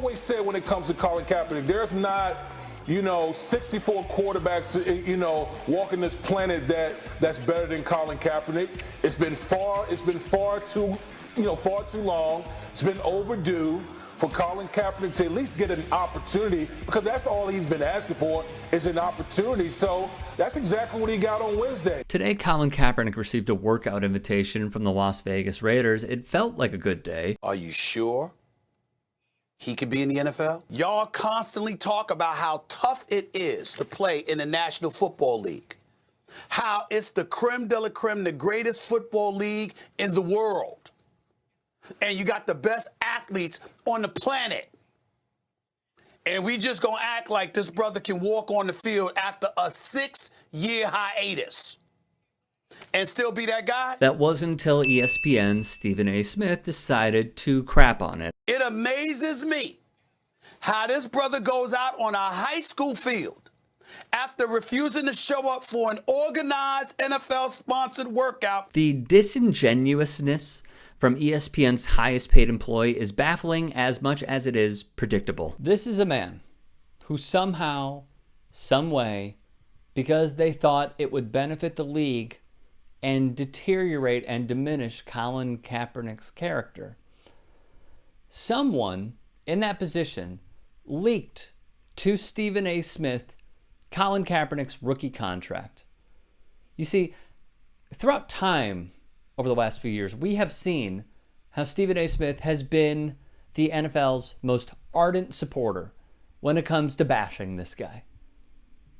always said when it comes to Colin Kaepernick, there's not, 64 quarterbacks, walking this planet that's better than Colin Kaepernick. It's been far too long. It's been overdue for Colin Kaepernick to at least get an opportunity, because that's all he's been asking for is an opportunity. So that's exactly what he got on Wednesday. Today, Colin Kaepernick received a workout invitation from the Las Vegas Raiders. It felt like a good day. Are you sure he could be in the NFL? Y'all constantly talk about how tough it is to play in the National Football League. How it's the creme de la creme, the greatest football league in the world. And you got the best athletes on the planet. And we just gonna act like this brother can walk on the field after a 6-year hiatus and still be that guy? That was until ESPN's Stephen A. Smith decided to crap on it. It amazes me how this brother goes out on a high school field after refusing to show up for an organized NFL-sponsored workout. The disingenuousness from ESPN's highest paid employee is baffling as much as it is predictable. This is a man who somehow, some way, because they thought it would benefit the league and deteriorate and diminish Colin Kaepernick's character, someone in that position leaked to Stephen A. Smith Colin Kaepernick's rookie contract. You see, throughout time over the last few years, we have seen how Stephen A. Smith has been the NFL's most ardent supporter when it comes to bashing this guy.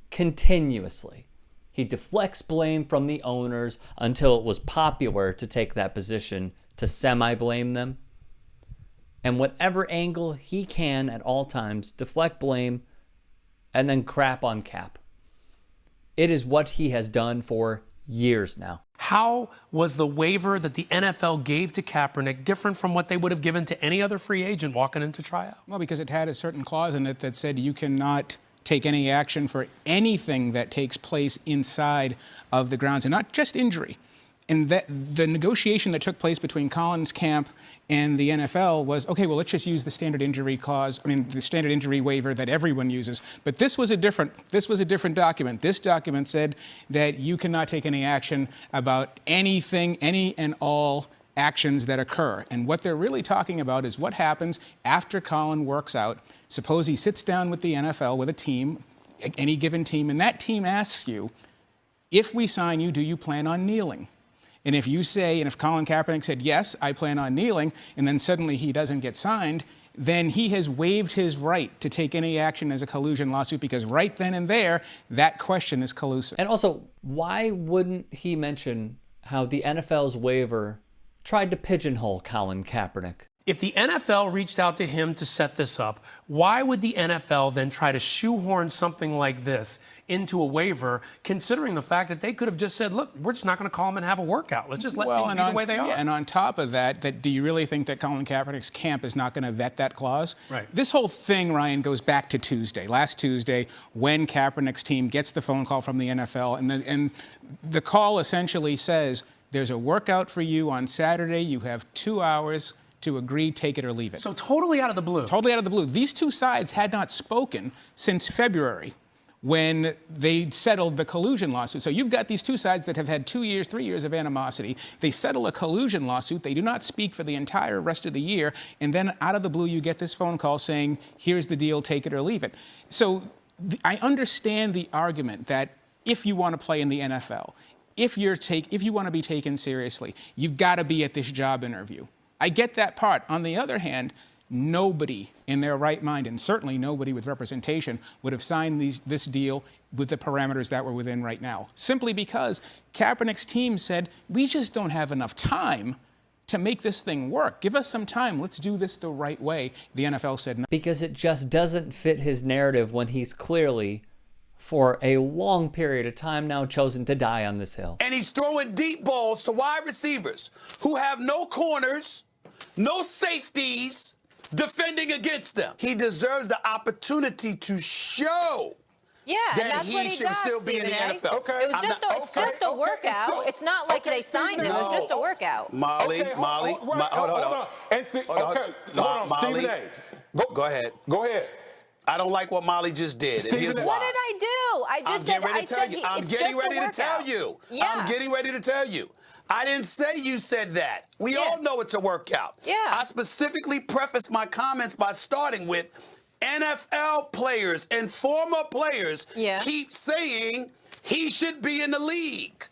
Continuously. He deflects blame from the owners until it was popular to take that position to semi-blame them. And whatever angle he can at all times, deflect blame and then crap on Cap. It is what he has done for years now. How was the waiver that the NFL gave to Kaepernick different from what they would have given to any other free agent walking into tryout? Well, because it had a certain clause in it that said you cannot take any action for anything that takes place inside of the grounds, and not just injury. And that the negotiation that took place between Colin's camp and the NFL was, okay, well, let's just use the standard injury clause, the standard injury waiver that everyone uses. But this was a different document. This document said that you cannot take any action about anything, any and all actions that occur. And what they're really talking about is what happens after Colin works out. Suppose he sits down with the NFL, with a team, any given team, and that team asks you, if we sign you, do you plan on kneeling? And if you say, and if Colin Kaepernick said, yes, I plan on kneeling, and then suddenly he doesn't get signed, then he has waived his right to take any action as a collusion lawsuit, because right then and there, that question is collusive. And also, why wouldn't he mention how the NFL's waiver tried to pigeonhole Colin Kaepernick? If the NFL reached out to him to set this up, why would the NFL then try to shoehorn something like this into a waiver, considering the fact that they could have just said, look, we're just not going to call him and have a workout. Let's just let things be the way they are. Yeah, and on top of that, do you really think that Colin Kaepernick's camp is not going to vet that clause? Right. This whole thing, Ryan, goes back to last Tuesday, when Kaepernick's team gets the phone call from the NFL, and the call essentially says, there's a workout for you on Saturday. You have 2 hours to agree, take it or leave it. So totally out of the blue. Totally out of the blue. These two sides had not spoken since February, when they settled the collusion lawsuit. So you've got these two sides that have had 2 years, 3 years of animosity. They settle a collusion lawsuit. They do not speak for the entire rest of the year. And then out of the blue, you get this phone call saying, here's the deal, take it or leave it. So I understand the argument that if you want to play in the NFL, if you want to be taken seriously, you've got to be at this job interview. I get that part. On the other hand, nobody in their right mind, and certainly nobody with representation, would have signed this deal with the parameters that we're within right now, simply because Kaepernick's team said, we just don't have enough time to make this thing work. Give us some time. Let's do this the right way. The NFL said no. Because it just doesn't fit his narrative when he's clearly, for a long period of time now, chosen to die on this hill. And he's throwing deep balls to wide receivers who have no corners, no safeties defending against them. He deserves the opportunity to show and that that's what he should got, still be in the Stephen A. NFL. Okay. It was just a workout. It's not like they signed him. It was just a workout. Molly, hold on. And see, hold on, Stephen A. Go ahead. Go ahead. I don't like what Molly just did. And here's Stephen A. What why. did I do? I just said I'm it's getting just a ready to tell workout. you. Yeah. I'm getting ready to tell you. I didn't say you said that. We Yeah. all know it's a workout. Yeah. I specifically prefaced my comments by starting with NFL players and former players keep saying he should be in the league.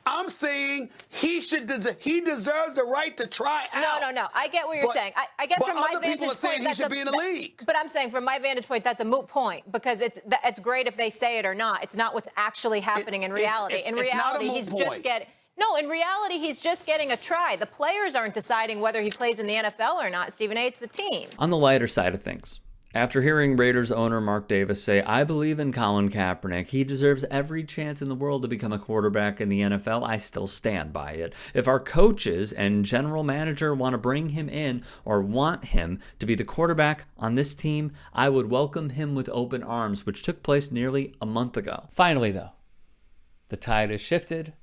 I'm saying he deserves the right to try out. No. I get what you're saying. I guess from my other people vantage are saying point, he should be in the league. But I'm saying from my vantage point, that's a moot point because it's great if they say it or not. It's not what's actually happening in reality. In reality, he's just getting. No, in reality, he's just getting a try. The players aren't deciding whether he plays in the NFL or not, Stephen A. It's the team. On the lighter side of things, after hearing Raiders owner Mark Davis say, "I believe in Colin Kaepernick. He deserves every chance in the world to become a quarterback in the NFL," I still stand by it. If our coaches and general manager want to bring him in or want him to be the quarterback on this team, I would welcome him with open arms, which took place nearly a month ago. Finally, though, the tide has shifted,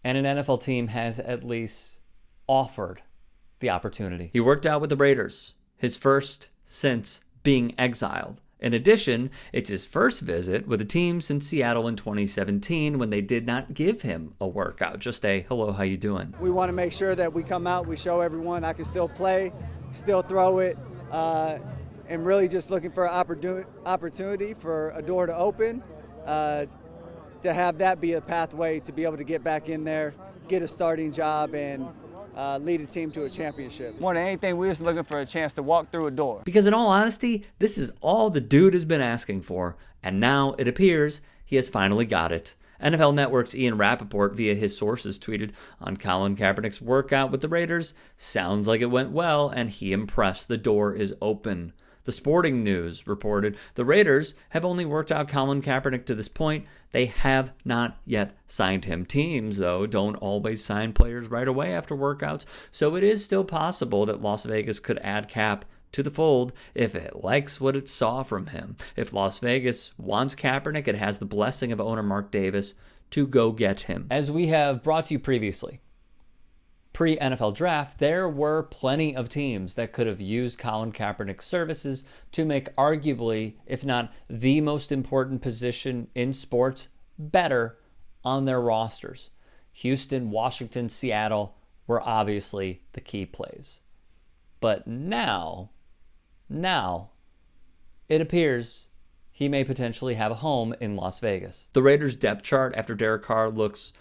and an NFL team has at least offered the opportunity. He worked out with the Raiders, his first since being exiled. In addition, it's his first visit with a team since Seattle in 2017 when they did not give him a workout, just a hello, how you doing? We want to make sure that we come out, we show everyone I can still play, still throw it, and really just looking for an opportunity for a door to open, to have that be a pathway to be able to get back in there, get a starting job, and lead a team to a championship. More than anything, we're just looking for a chance to walk through a door. Because in all honesty, this is all the dude has been asking for, and now it appears he has finally got it. NFL Network's Ian Rappaport, via his sources, tweeted on Colin Kaepernick's workout with the Raiders, "Sounds like it went well, and he impressed. The door is open." The Sporting News reported the Raiders have only worked out Colin Kaepernick to this point. They have not yet signed him. Teams, though, don't always sign players right away after workouts, so it is still possible that Las Vegas could add Cap to the fold if it likes what it saw from him. If Las Vegas wants Kaepernick, it has the blessing of owner Mark Davis to go get him. As we have brought to you previously, pre-NFL draft, there were plenty of teams that could have used Colin Kaepernick's services to make arguably, if not the most important position in sports, better on their rosters. Houston, Washington, Seattle were obviously the key plays. But now, it appears he may potentially have a home in Las Vegas. The Raiders' depth chart after Derek Carr looks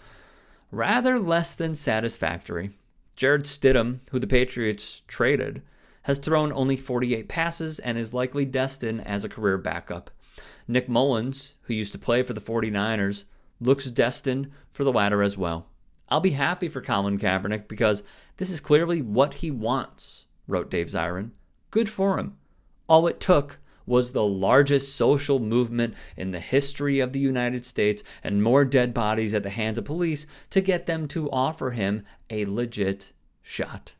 rather less than satisfactory. Jared Stidham, who the Patriots traded, has thrown only 48 passes and is likely destined as a career backup. Nick Mullins, who used to play for the 49ers, looks destined for the latter as well. "I'll be happy for Colin Kaepernick because this is clearly what he wants," wrote Dave Zirin. Good for him. All it took was the largest social movement in the history of the United States and more dead bodies at the hands of police to get them to offer him a legit shot.